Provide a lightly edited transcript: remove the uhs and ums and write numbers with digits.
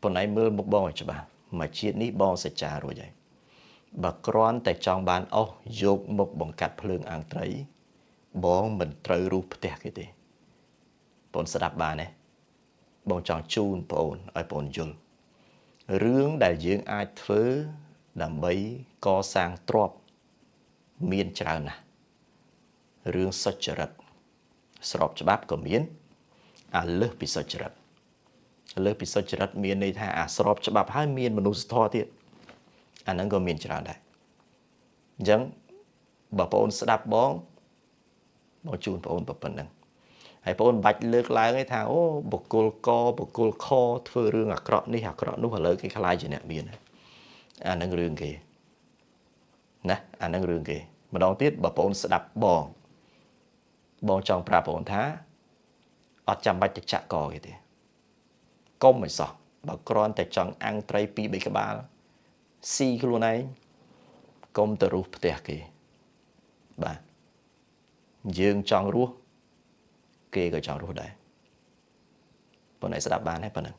ប៉ុន្តែមើលមុខបងឲ្យច្បាស់មួយជាតិនេះបងសច្ចារួចហើយបើគ្រាន់តែចង់បានអស់យកមុខបង្កាត់ភ្លើងអាំងត្រីបងមិនត្រូវរូបផ្ទះគេទេបងស្ដាប់បានទេបងចង់ជូនបងឲ្យបងយល់រឿងដែលយើងអាចធ្វើដើម្បីកសាងទ្រព្យមានច្រើនណាស់រឿងសុចរិតស្របច្បាប់ក៏មានអាលើសពីសុចរិតលើសពីសុចរិតមានន័យថាអាស្របច្បាប់ហើយមានមនុស្សធម៌ទៀតអាហ្នឹងក៏មានច្រើនដែរអញ្ចឹងបើបងស្ដាប់បងជូនបងប៉ុណ្ណឹងហើយបងមិនបាច់លើកឡើងទេថាអូបុគ្គលកបុគ្គលខធ្វើរឿងអាក្រក់នេះអាក្រក់នោះឥឡូវគេខ្លាចជាអ្នកមានអាហ្នឹងរឿងគេណាអាហ្នឹងរឿងគេម្ដងទៀតបើបងស្ដាប់បងចង់ប្រាប់បងថាអត់ចាំបាច់ទៅចាក់កគេទេកុំឲ្យសោះបើគ្រាន់តែចង់អាំងត្រី2 3ក្បាលស៊ីខ្លួនឯងកុំទៅរុះផ្ទះគេបាទយើងចង់រស់គេក៏ចង់រស់ដែរប៉ុន្តែស្ដាប់បានហើយប៉ុណ្ណឹង